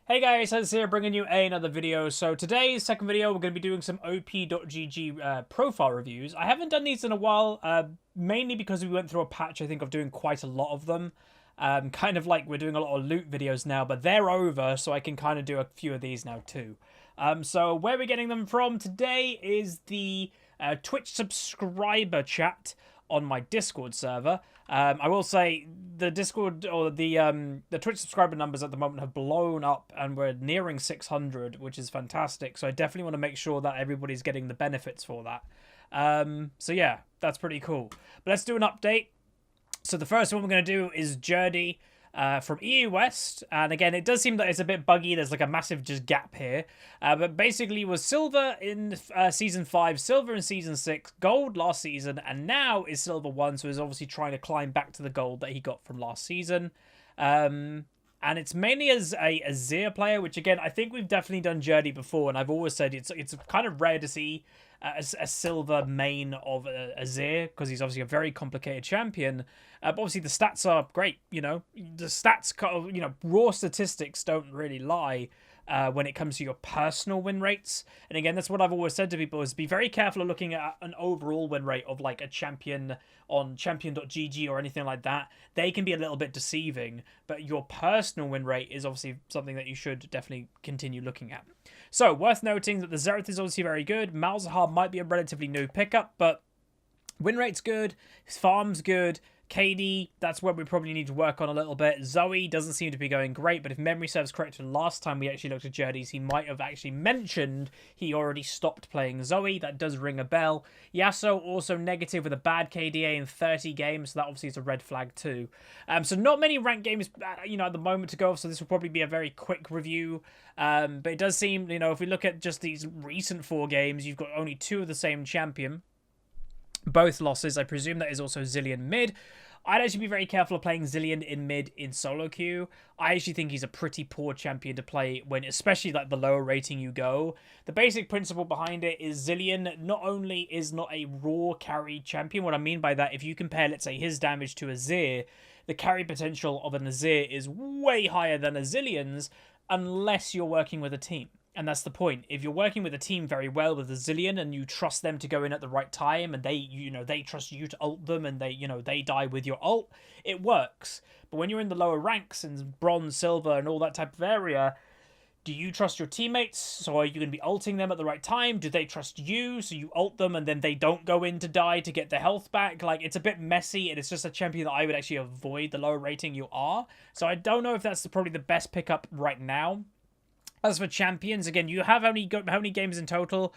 Hey guys, Huzz here bringing you another video. So today's second video, we're going to be doing some op.gg profile reviews. I haven't done these in a while, mainly because we went through a patch, I think, of doing quite a lot of them. Kind of like we're doing a lot of loot videos now, but they're over, so I can kind of do a few of these now too. So where we're getting them from today is the Twitch subscriber chat on my Discord server. I will say the Discord or the Twitch subscriber numbers at the moment have blown up, and we're nearing 600, which is fantastic. So I definitely want to make sure that everybody's getting the benefits for that. So yeah, that's pretty cool. But let's do an update. So the first one we're going to do is Jerdy from EU West. And again, it does seem that it's a bit buggy. There's like a massive just gap here. But basically it was silver in Season 5, silver in Season 6, gold last season, and now is silver 1. So he's obviously trying to climb back to the gold that he got from last season. And it's mainly as a Azir player, which again, I think we've definitely done Jerdy before. And I've always said it's kind of rare to see a silver main of Azir, because he's obviously a very complicated champion. But obviously the stats are great, you know. The stats, you know, raw statistics don't really lie when it comes to your personal win rates. And again, that's what I've always said to people, is be very careful of looking at an overall win rate of like a champion on champion.gg or anything like that. They can be a little bit deceiving, but your personal win rate is obviously something that you should definitely continue looking at. So, worth noting that the Xerath is obviously very good. Malzahar might be a relatively new pickup, but win rate's good, his farm's good. KD, that's where we probably need to work on a little bit. Zoe doesn't seem to be going great, but if memory serves correct, last time we actually looked at Jerdy's, he might have actually mentioned he already stopped playing Zoe. That does ring a bell. Yasuo also negative with a bad KDA in 30 games, so that obviously is a red flag too. So not many ranked games, you know, at the moment to go, so this will probably be a very quick review. But it does seem, you know, if we look at just these recent 4 games, you've got only 2 of the same champion. Both losses. I presume that is also Zilean mid. I'd actually be very careful of playing Zilean in mid in solo queue. I actually think he's a pretty poor champion to play when, especially like the lower rating you go. The basic principle behind it is Zilean not only is not a raw carry champion. What I mean by that, if you compare, let's say, his damage to Azir, the carry potential of an Azir is way higher than a Zilean's, unless you're working with a team. And that's the point. If you're working with a team very well with a Zilean and you trust them to go in at the right time, and they, you know, they trust you to ult them, and they, you know, they die with your ult, it works. But when you're in the lower ranks and bronze, silver, and all that type of area, do you trust your teammates? So are you going to be ulting them at the right time? Do they trust you? So you ult them and then they don't go in to die to get their health back? Like, it's a bit messy, and it's just a champion that I would actually avoid the lower rating you are. So I don't know if that's probably the best pickup right now. As for champions, again, you have how many games in total?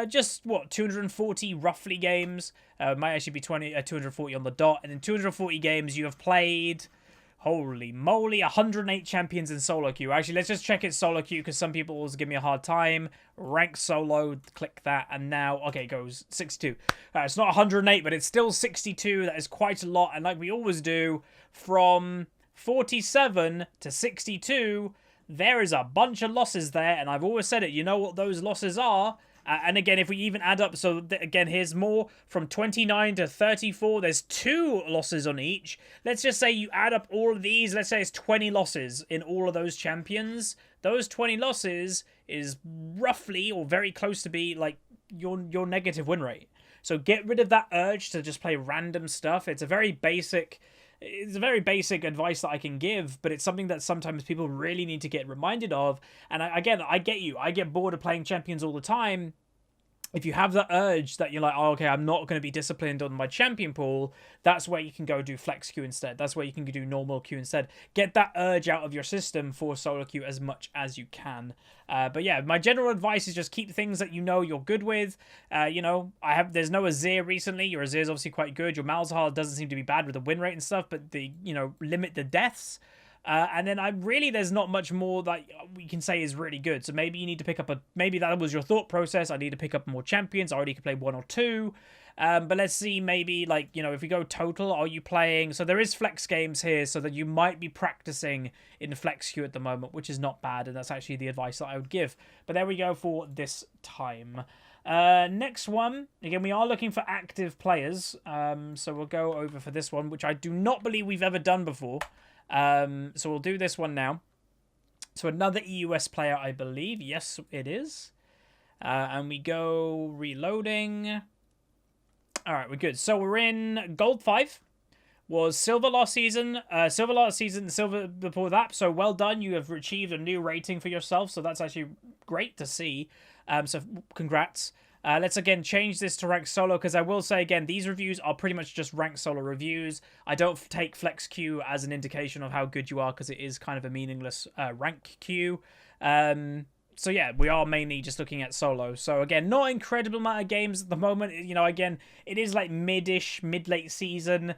Just, what, 240 roughly games? Might actually be 240 on the dot. And in 240 games, you have played, holy moly, 108 champions in solo queue. Actually, let's just check it solo queue, because some people always give me a hard time. Rank solo, click that, and now, okay, it goes 62. It's not 108, but it's still 62. That is quite a lot. And like we always do, from 47 to 62... there is a bunch of losses there, and I've always said it. You know what those losses are. And again, if we even add up, so again, here's more. From 29 to 34, there's 2 losses on each. Let's just say you add up all of these. Let's say it's 20 losses in all of those champions. Those 20 losses is roughly, or very close to be, like, your negative win rate. So get rid of that urge to just play random stuff. It's a very basic advice that I can give, but it's something that sometimes people really need to get reminded of. And again, I get you. I get bored of playing champions all the time. If you have that urge that you're like, oh, okay, I'm not going to be disciplined on my champion pool, that's where you can go do flex queue instead. That's where you can do normal queue instead. Get that urge out of your system for solo queue as much as you can. But yeah, my general advice is just keep things that you know you're good with. You know, there's no Azir recently. Your Azir is obviously quite good. Your Malzahar doesn't seem to be bad with the win rate and stuff, but limit the deaths. And then there's not much more that we can say is really good. So maybe you need to pick up maybe that was your thought process. I need to pick up more champions. I already could play 1 or 2. But let's see, maybe, like, you know, if we go total, are you playing? So there is flex games here, so that you might be practicing in flex queue at the moment, which is not bad. And that's actually the advice that I would give. But there we go for this time. Next one, again, we are looking for active players. So we'll go over for this one, which I do not believe we've ever done before. So we'll do this one now. So another EUS player, I believe. Yes, it is. And we go reloading. All right, we're good. So we're in gold 5. Was silver last season, silver before that. So well done. You have achieved a new rating for yourself. So that's actually great to see. So congrats. Let's again change this to rank solo, because I will say again, these reviews are pretty much just rank solo reviews. I don't take flex queue as an indication of how good you are, because it is kind of a meaningless rank queue. So yeah, we are mainly just looking at solo. So again, not incredible amount of games at the moment. You know, again, it is like mid-late season.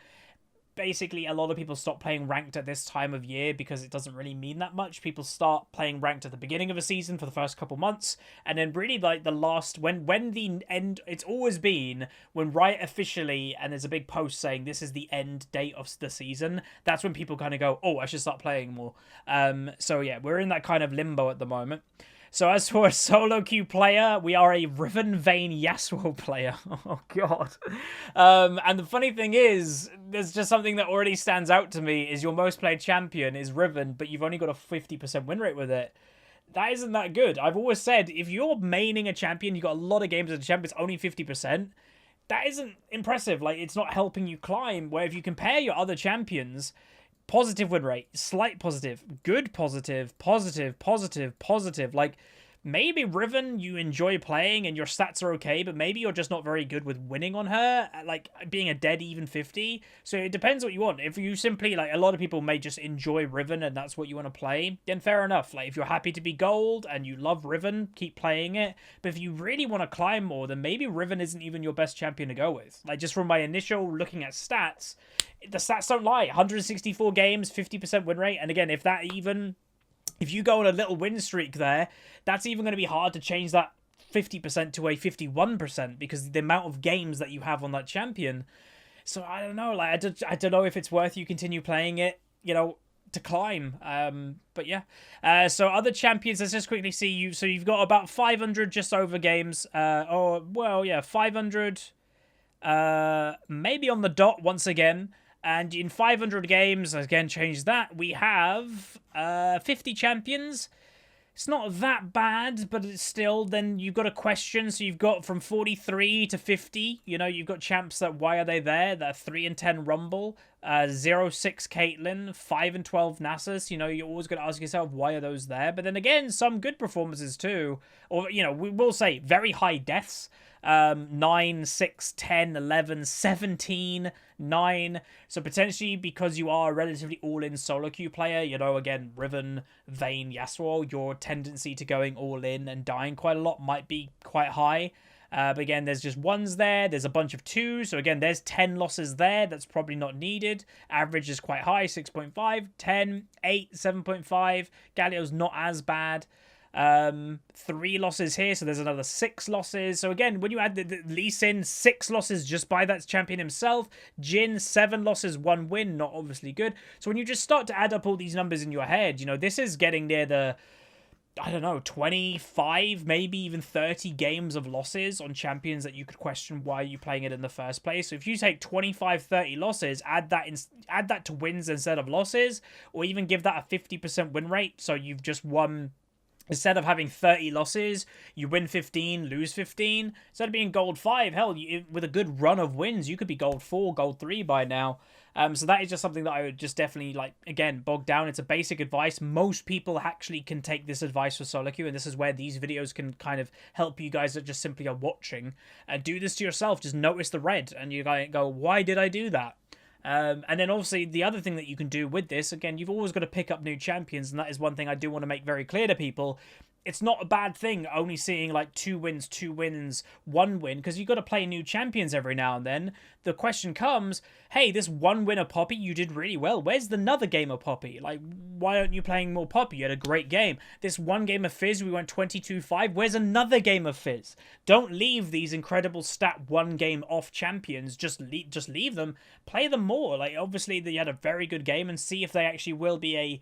Basically, a lot of people stop playing ranked at this time of year because it doesn't really mean that much. People start playing ranked at the beginning of a season for the first couple months, and then really like the last, when the end, it's always been when Riot officially, and there's a big post saying this is the end date of the season, that's when people kind of go, oh, I should start playing more. So yeah, we're in that kind of limbo at the moment. So as for a solo queue player, we are a Riven Vayne Yasuo player. Oh, God. And the funny thing is, there's just something that already stands out to me, is your most played champion is Riven, but you've only got a 50% win rate with it. That isn't that good. I've always said, if you're maining a champion, you've got a lot of games as a champion, it's only 50%. That isn't impressive. Like, it's not helping you climb, where if you compare your other champions, positive win rate, slight positive, good positive, positive, positive, positive. Like, maybe Riven you enjoy playing and your stats are okay, but maybe you're just not very good with winning on her, like being a dead even 50. So it depends what you want. If you simply, like, a lot of people may just enjoy Riven and that's what you want to play, then fair enough. Like, if you're happy to be gold and you love Riven, keep playing it. But if you really want to climb more, then maybe Riven isn't even your best champion to go with. Like, just from my initial looking at stats, the stats don't lie. 164 games, 50% win rate. And again, if you go on a little win streak there, that's even going to be hard to change that 50% to a 51% because the amount of games that you have on that champion. So I don't know. Like, I don't know if it's worth you continue playing it, you know, to climb. But yeah. So other champions, let's just quickly see you. So you've got about 500 just over games. 500 maybe on the dot once again. And in 500 games, again, change that, we have 50 champions. It's not that bad, but it's still, then you've got a question. So you've got from 43 to 50. You know, you've got champs that, why are they there? That 3 and 10 Rumble, 0-6 Caitlyn, 5 and 12 Nasus. You know, you're always going to ask yourself, why are those there? But then again, some good performances too. Or, you know, we will say very high deaths. 9, 6, 10, 11, 17, 9. So potentially because you are a relatively all-in solo queue player, you know, again, Riven, Vayne, Yasuo, your tendency to going all-in and dying quite a lot might be quite high. But again, there's just 1s there. There's a bunch of 2s. So again, there's 10 losses there. That's probably not needed. Average is quite high, 6.5, 10, 8, 7.5. Galio's not as bad. 3 losses here, so there's another 6 losses. So again, when you add the Lee Sin, 6 losses just by that champion himself. Jhin, 7 losses, 1 win, not obviously good. So when you just start to add up all these numbers in your head, you know, this is getting near the, I don't know, 25, maybe even 30 games of losses on champions that you could question why you're playing it in the first place. So if you take 25, 30 losses, add that to wins instead of losses, or even give that a 50% win rate, so you've just won. Instead of having 30 losses, you win 15, lose 15. Instead of being gold 5, hell, with a good run of wins, you could be gold 4, gold 3 by now. So that is just something that I would just definitely, like, again, bog down. It's a basic advice. Most people actually can take this advice for solo queue, and this is where these videos can kind of help you guys that just simply are watching. Do this to yourself. Just notice the red, and you go, why did I do that? And then obviously the other thing that you can do with this, again, you've always got to pick up new champions, and that is one thing I do want to make very clear to people. It's not a bad thing only seeing like 2 wins, 1 win, because you've got to play new champions every now and then. The question comes, hey, this 1 win of Poppy, you did really well. Where's another game of Poppy? Like, why aren't you playing more Poppy? You had a great game. This 1 game of Fizz, we went 22-5. Where's another game of Fizz? Don't leave these incredible stat 1 game off champions. Just leave them. Play them more. Like, obviously, they had a very good game, and see if they actually will be a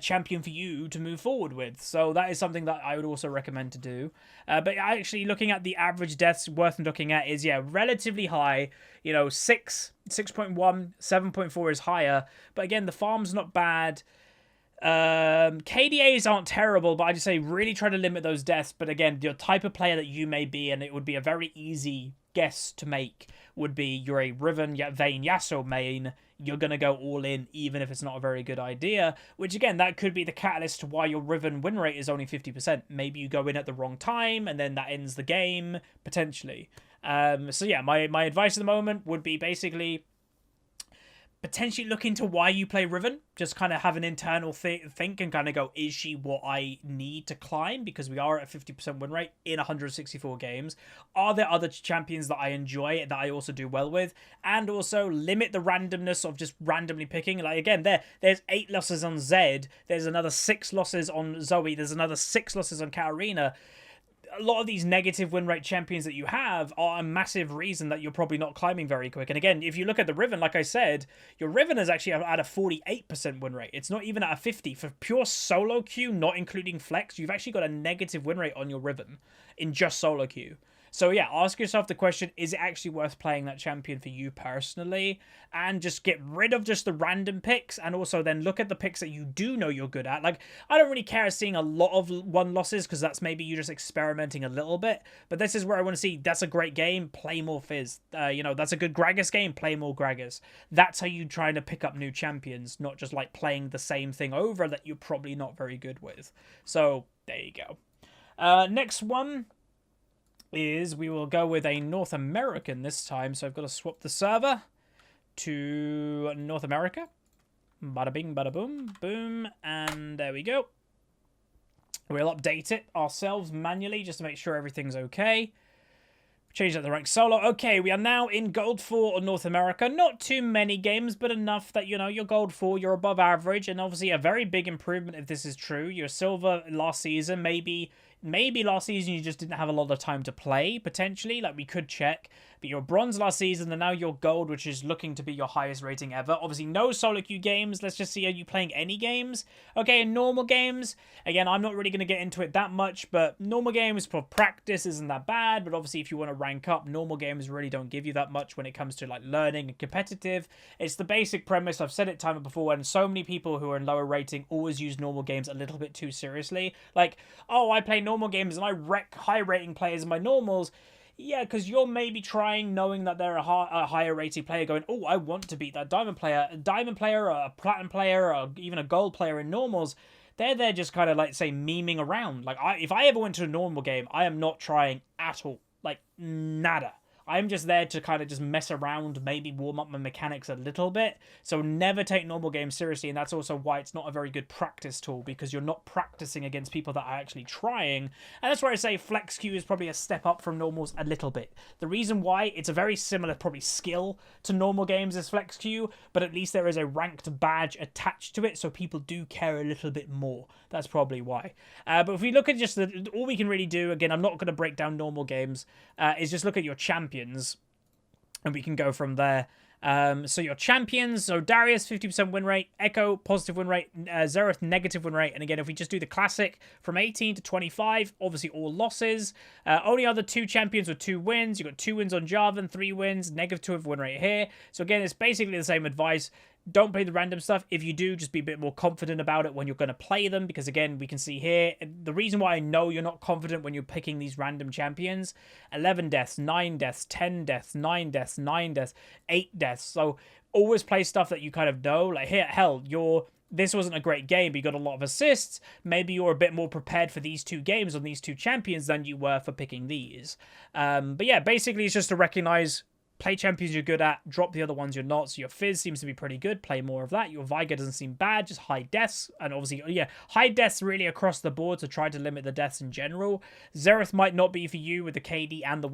champion for you to move forward with. So that is something that I would also recommend to do. But actually, looking at the average deaths worth looking at is, yeah, relatively high. You know, 6, 6.1, 7.4 is higher. But again, the farm's not bad. KDAs aren't terrible, but I just say really try to limit those deaths. But again, your type of player that you may be, and it would be a very easy guess to make, would be you're a Riven, Vayne, Yasuo main. You're going to go all in, even if it's not a very good idea. Which, again, that could be the catalyst to why your Riven win rate is only 50%. Maybe you go in at the wrong time, and then that ends the game, potentially. So, yeah, my advice at the moment would be basically potentially look into why you play Riven. Just kind of have an internal think and kind of go, is she what I need to climb? Because we are at a 50% win rate in 164 games. Are there other champions that I enjoy, that I also do well with? And also limit the randomness of just randomly picking. Like, again, there's 8 losses on Zed. There's another 6 losses on Zoe. There's another 6 losses on Katarina. A lot of these negative win rate champions that you have are a massive reason that you're probably not climbing very quick. And again, if you look at the Riven, like I said, your Riven is actually at a 48% win rate. It's not even at a 50. For pure solo queue, not including flex, you've actually got a negative win rate on your Riven in just solo queue. So yeah, ask yourself the question, is it actually worth playing that champion for you personally? And just get rid of just the random picks, and also then look at the picks that you do know you're good at. Like, I don't really care seeing a lot of 1 losses, because that's maybe you just experimenting a little bit. But this is where I want to see, that's a great game, play more Fizz. You know, that's a good Gragas game, play more Gragas. That's how you try to pick up new champions, not just like playing the same thing over that you're probably not very good with. So, there you go. Next one is we will go with a North American this time. So I've got to swap the server to North America. Bada bing, bada boom, boom, and there we go. We'll update it ourselves manually just to make sure everything's okay. Change that to rank solo. Okay, we are now in Gold 4 on North America. Not too many games, but enough that, you know, you're Gold 4, you're above average, and obviously a very big improvement if this is true. You're Silver last season, maybe last season you just didn't have a lot of time to play, potentially. Like, we could check. But you're Bronze last season, and now you're Gold, which is looking to be your highest rating ever. Obviously, no solo queue games. Let's just see, are you playing any games? Okay, in normal games, again, I'm not really going to get into it that much, but normal games for practice isn't that bad. But obviously, if you want to rank up, normal games really don't give you that much when it comes to, like, learning and competitive. It's the basic premise. I've said it time before, and so many people who are in lower rating always use normal games a little bit too seriously. Like, oh, I play normal games, and I wreck high rating players in my normals. Yeah, because you're maybe trying, knowing that they're a higher rated player, going, oh, I want to beat that diamond player, or a platinum player, or even a gold player in normals. They're just kind of, like, say, memeing around. Like, if I ever went to a normal game, I am not trying at all. Like, nada. I'm just there to kind of just mess around, maybe warm up my mechanics a little bit. So never take normal games seriously, and that's also why it's not a very good practice tool, because you're not practicing against people that are actually trying. And that's where I say flex queue is probably a step up from normals a little bit. The reason why, it's a very similar probably skill to normal games as flex queue, but at least there is a ranked badge attached to it, so people do care a little bit more. That's probably why. But if we look at just all we can really do, again, I'm not going to break down normal games, is just look at your champions, and we can go from there. So your champions, so Darius 50% win rate, Echo positive win rate, Xerath negative win rate, and again, if we just do the classic from 18 to 25, obviously all losses. Only other 2 champions with 2 wins. You've got 2 wins on Jarvan, 3 wins, -2 win rate here. So again, it's basically the same advice. Don't play the random stuff. If you do, just be a bit more confident about it when you're going to play them, because again, we can see here, the reason why I know you're not confident when you're picking these random champions, 11 deaths, 9 deaths, 10 deaths, 9 deaths, 9 deaths, 8 deaths. So always play stuff that you kind of know. Like here, hell, this wasn't a great game, but you got a lot of assists. Maybe you're a bit more prepared for these 2 games on these 2 champions than you were for picking these. But yeah, basically it's just to recognize, play champions you're good at, drop the other ones you're not. So your Fizz seems to be pretty good, play more of that. Your Veigar doesn't seem bad, just high deaths. And obviously, yeah, high deaths really across the board, to try to limit the deaths in general. Xerath might not be for you with the KD and the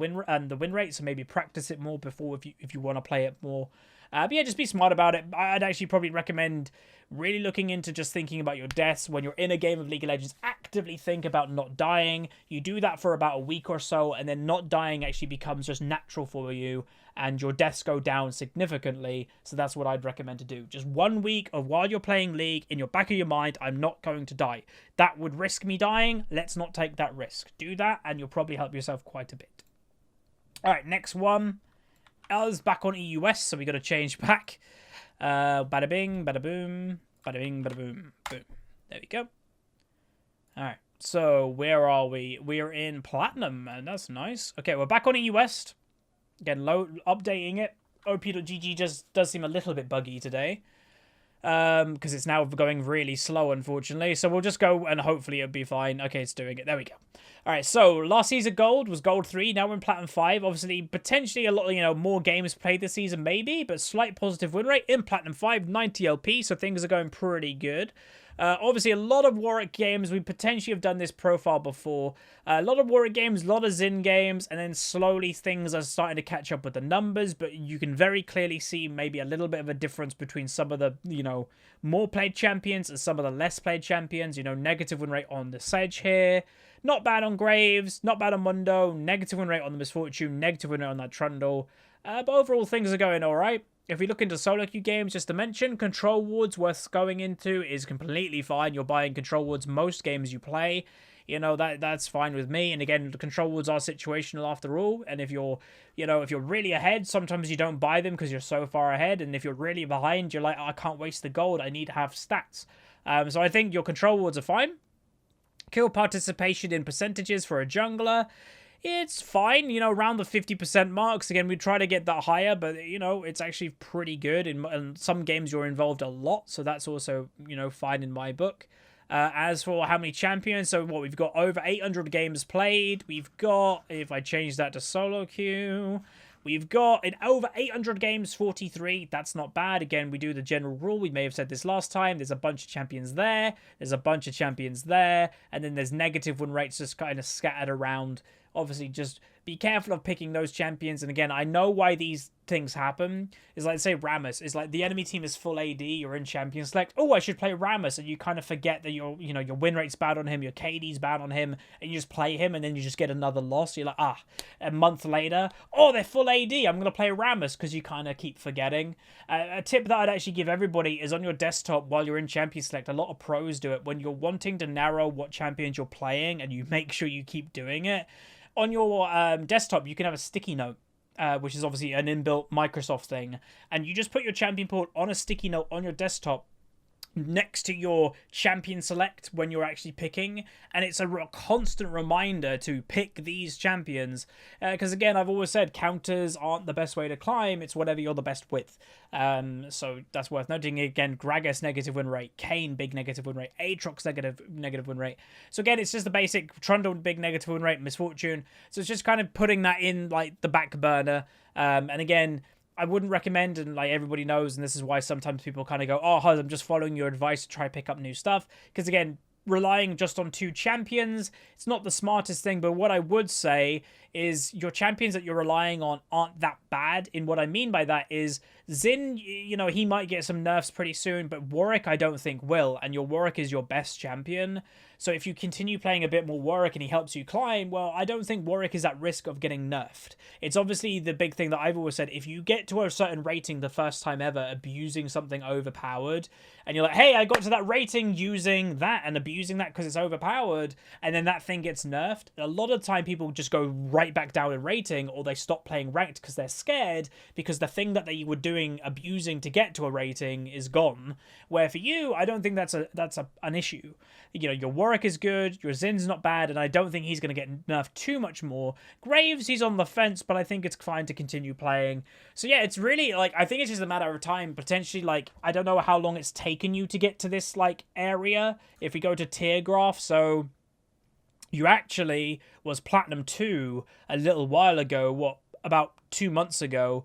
win rate, so maybe practice it more before if you want to play it more. But yeah, just be smart about it. I'd actually probably recommend really looking into just thinking about your deaths. When you're in a game of League of Legends, actively think about not dying. You do that for about a week or so, and then not dying actually becomes just natural for you, and your deaths go down significantly. So that's what I'd recommend to do. Just 1 week of while you're playing League, in your back of your mind, I'm not going to die. That would risk me dying. Let's not take that risk. Do that, and you'll probably help yourself quite a bit. All right, next one. L's back on EUS, so we got to change back. Bada bing, bada boom, bada bing, bada boom, boom. There we go. All right. So where are we? We're in Platinum, and that's nice. Okay, we're back on EU West. Again, updating it. OP.gg just does seem a little bit buggy today. Because it's now going really slow, unfortunately. So we'll just go and hopefully it'll be fine. Okay, it's doing it. There we go. All right, so last season gold was gold 3. Now we're in platinum 5. Obviously, potentially a lot, more games played this season, maybe, but slight positive win rate in platinum 5, 90 LP. So things are going pretty good. Obviously, a lot of Warwick games. We potentially have done this profile before. A lot of Warwick games, a lot of Zin games, and then slowly things are starting to catch up with the numbers, but you can very clearly see maybe a little bit of a difference between some of the, more played champions and some of the less played champions. Negative win rate on the Sedge here. Not bad on Graves, not bad on Mundo, negative win rate on the Misfortune, negative win rate on that Trundle. But overall, things are going all right. If we look into solo queue games, just to mention, Control Wards worth going into is completely fine. You're buying Control Wards most games you play. That's fine with me. And again, the Control Wards are situational after all. And if you're, if you're really ahead, sometimes you don't buy them because you're so far ahead. And if you're really behind, you're like, oh, I can't waste the gold. I need to have stats. So I think your Control Wards are fine. Kill participation in percentages for a jungler. It's fine, around the 50% marks. Again, we try to get that higher, but, it's actually pretty good. In some games, you're involved a lot, so that's also, fine in my book. As for how many champions, so we've got over 800 games played. We've got, if I change that to solo queue, we've got in over 800 games, 43. That's not bad. Again, we do the general rule. We may have said this last time. There's a bunch of champions there. There's a bunch of champions there. And then there's negative win rates just kind of scattered around. Obviously, just be careful of picking those champions. And again, I know why these things happen. It's like, say, Rammus. It's like the enemy team is full AD. You're in champion select. Oh, I should play Rammus. And you kind of forget that your win rate's bad on him. Your KD's bad on him. And you just play him. And then you just get another loss. You're like, a month later. Oh, they're full AD. I'm going to play Rammus because you kind of keep forgetting. A tip that I'd actually give everybody is on your desktop while you're in champion select. A lot of pros do it. When you're wanting to narrow what champions you're playing and you make sure you keep doing it, on your desktop, you can have a sticky note, which is obviously an inbuilt Microsoft thing. And you just put your champion port on a sticky note on your desktop next to your champion select when you're actually picking, and it's a constant reminder to pick these champions, because again, I've always said counters aren't the best way to climb. It's whatever you're the best with. So that's worth noting. Again, Gragas negative win rate, Kane big negative win rate, Aatrox negative win rate. So again, it's just the basic Trundle big negative win rate, Misfortune. So it's just kind of putting that in like the back burner. And again, I wouldn't recommend, and like everybody knows, and this is why sometimes people kind of go, oh, Huz, I'm just following your advice to try to pick up new stuff. Because again, relying just on 2 champions, it's not the smartest thing. But what I would say is your champions that you're relying on aren't that bad. And what I mean by that is Zin, he might get some nerfs pretty soon, but Warwick I don't think will. And your Warwick is your best champion. So if you continue playing a bit more Warwick and he helps you climb, well, I don't think Warwick is at risk of getting nerfed. It's obviously the big thing that I've always said. If you get to a certain rating the first time ever, abusing something overpowered, and you're like, hey, I got to that rating using that and abusing that because it's overpowered, and then that thing gets nerfed, a lot of time people just go right back down in rating, or they stop playing ranked because they're scared because the thing that they were doing, abusing to get to a rating, is gone. Where for you, I don't think that's an issue. Your Warwick is good, your Zin's not bad, and I don't think he's going to get nerfed too much more. Graves, he's on the fence, but I think it's fine to continue playing. So yeah, it's really, like, I think it's just a matter of time. Potentially, like, I don't know how long it's taken you to get to this, like, area. If we go to tier graph, so you actually was Platinum 2 a little while ago, about 2 months ago.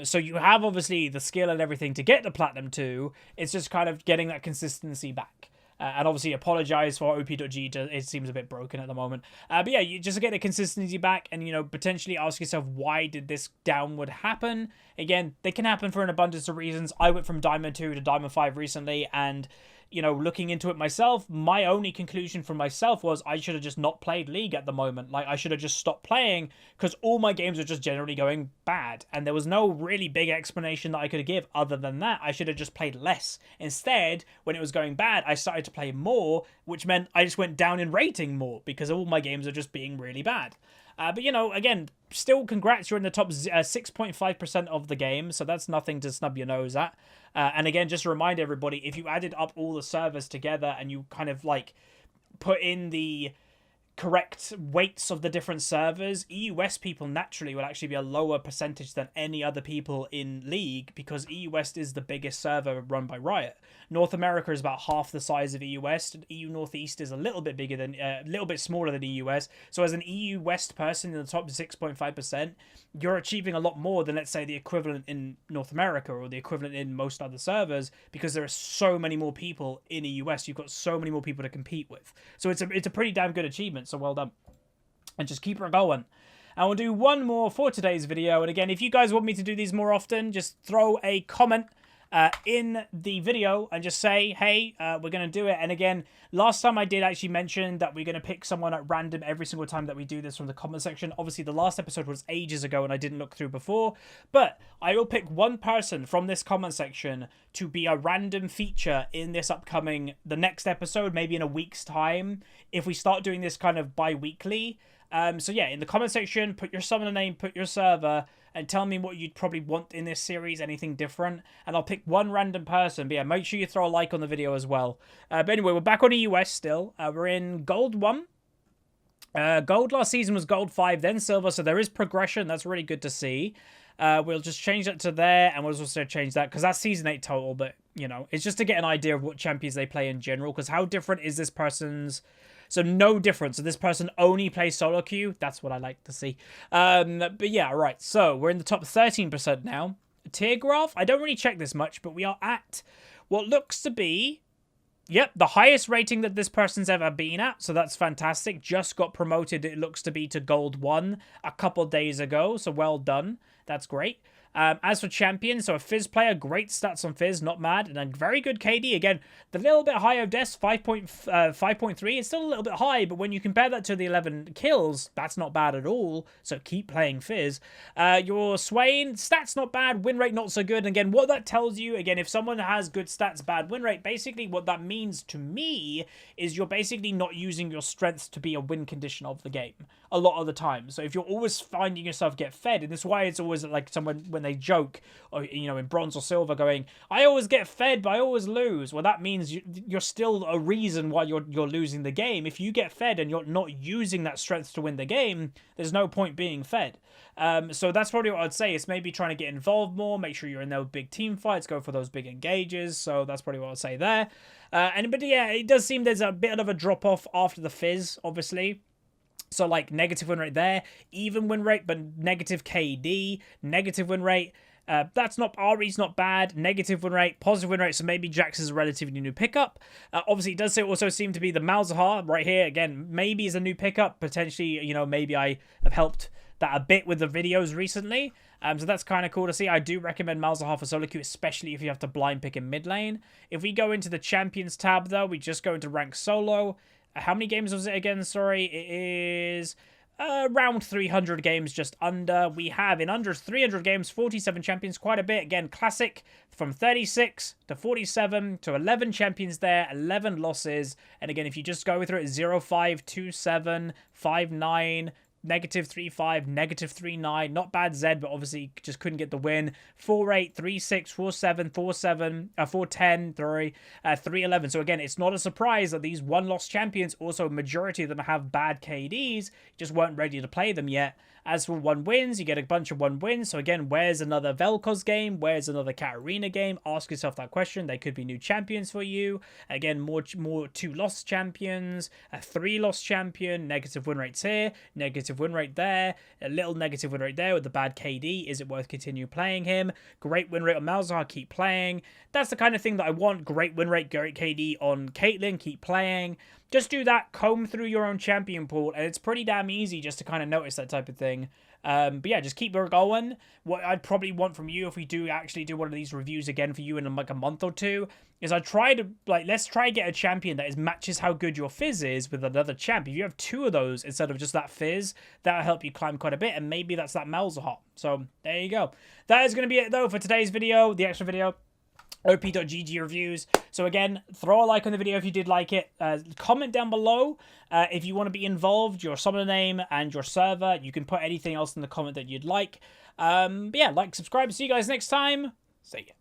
So you have, obviously, the skill and everything to get to Platinum 2. It's just kind of getting that consistency back. And obviously apologize for OP.G, it seems a bit broken at the moment. But yeah, you just get the consistency back and, potentially ask yourself, why did this downward happen? Again, they can happen for an abundance of reasons. I went from Diamond 2 to Diamond 5 recently, and looking into it myself, my only conclusion for myself was I should have just not played League at the moment. Like, I should have just stopped playing because all my games are just generally going bad. And there was no really big explanation that I could give other than that. I should have just played less. Instead, when it was going bad, I started to play more, which meant I just went down in rating more because all my games are just being really bad. But, again, still congrats, you're in the top 6.5% of the game, so that's nothing to snub your nose at. And again, just to remind everybody, if you added up all the servers together and you kind of like put in the correct weights of the different servers, EU West people naturally will actually be a lower percentage than any other people in League, because EU West is the biggest server run by Riot. North America is about half the size of EU West, and EU Northeast is a little bit bigger than, a little bit smaller than EU West. So as an EU West person in the top 6.5%, you're achieving a lot more than, let's say, the equivalent in North America or the equivalent in most other servers, because there are so many more people in EU West. You've got so many more people to compete with. So it's a pretty damn good achievement. So well done. And just keep it going. And we'll do one more for today's video. And again, if you guys want me to do these more often, just throw a comment in the video and just say, hey, we're going to do it. And again, last time I did actually mention that we're going to pick someone at random every single time that we do this from the comment section. Obviously, the last episode was ages ago and I didn't look through before, but I will pick one person from this comment section to be a random feature in this the next episode, maybe in a week's time, if we start doing this kind of bi-weekly. So yeah, in the comment section, put your summoner name, put your server, and tell me what you'd probably want in this series, anything different. And I'll pick one random person. But yeah, make sure you throw a like on the video as well. But anyway, we're back on EUS still. We're in Gold 1. Gold last season was Gold 5, then Silver. So there is progression. That's really good to see. We'll just change that to there. And we'll also change that because that's Season 8 total. But, you know, it's just to get an idea of what champions they play in general. Because how different is this person's... So no difference. So this person only plays solo queue. That's what I like to see. But yeah, right. So we're in the top 13% now. Tier graph. I don't really check this much, but we are at what looks to be, yep, the highest rating that this person's ever been at. So that's fantastic. Just got promoted, it looks to be, to Gold 1 a couple days ago. So well done. That's great. As for champions, so a Fizz player, great stats on Fizz, not mad, and a very good KD. Again, the little bit high of Death, 5.3, it's still a little bit high, but when you compare that to the 11 kills, that's not bad at all, so keep playing Fizz. Your Swain, stats not bad, win rate not so good, and again, what that tells you, again, if someone has good stats, bad win rate, basically what that means to me is you're basically not using your strengths to be a win condition of the game a lot of the time. So if you're always finding yourself get fed, and this is why it's always like someone, when they joke, or you know, in bronze or silver, going, I always get fed, but I always lose. Well, that means you're still a reason why you're losing the game. If you get fed and you're not using that strength to win the game, there's no point being fed. So that's probably what I'd say. It's maybe trying to get involved more, make sure you're in those big team fights, go for those big engages. So that's probably what I'd say there. But yeah, it does seem there's a bit of a drop off after the Fizz, obviously. So, like, negative win rate there, even win rate, but negative KD, negative win rate. That's not, RE's not bad, negative win rate, positive win rate, so maybe Jax is a relatively new pickup. Obviously, it does also seem to be the Malzahar right here, again, maybe is a new pickup, potentially, you know, maybe I have helped that a bit with the videos recently. So that's kind of cool to see. I do recommend Malzahar for solo queue, especially if you have to blind pick in mid lane. If we go into the Champions tab, though, we just go into Rank Solo. How many games was it again? Sorry, it is around 300 games, just under. We have, in under 300 games, 47 champions, quite a bit. Again, classic, from 36 to 47 to 11 champions there, 11 losses. And again, if you just go through it, 0-5, 2-7, 5-9... -3-5, -3-9, not bad Zed, but obviously just couldn't get the win. 4-8, 3-6, 4-7, 4-7, 4-10, 3-11. So again, it's not a surprise that these one-loss champions, also a majority of them have bad KDs, just weren't ready to play them yet. As for 1 wins, you get a bunch of 1 wins. So again, where's another Vel'Koz game? Where's another Katarina game? Ask yourself that question. They could be new champions for you. Again, more 2-loss champions, a 3-loss champion, negative win rates here, negative win rate there, a little negative win rate there with the bad KD. Is it worth continue playing him? Great win rate on Malzahar, keep playing. That's the kind of thing that I want. Great win rate, great KD on Caitlyn, keep playing. Just do that, comb through your own champion pool, and it's pretty damn easy just to kind of notice that type of thing. But yeah, just keep her going. What I'd probably want from you, if we do actually do one of these reviews again for you in like a month or two, is I try to, like, let's try and get a champion that matches how good your Fizz is with another champ. If you have 2 of those instead of just that Fizz, that'll help you climb quite a bit, and maybe that's that Malzahar. So there you go. That is going to be it though for today's video, the extra video. OP.GG reviews. So again, throw a like on the video if you did like it. Comment down below if you want to be involved, your summoner name and your server. You can put anything else in the comment that you'd like. But yeah, like, subscribe. See you guys next time. See ya.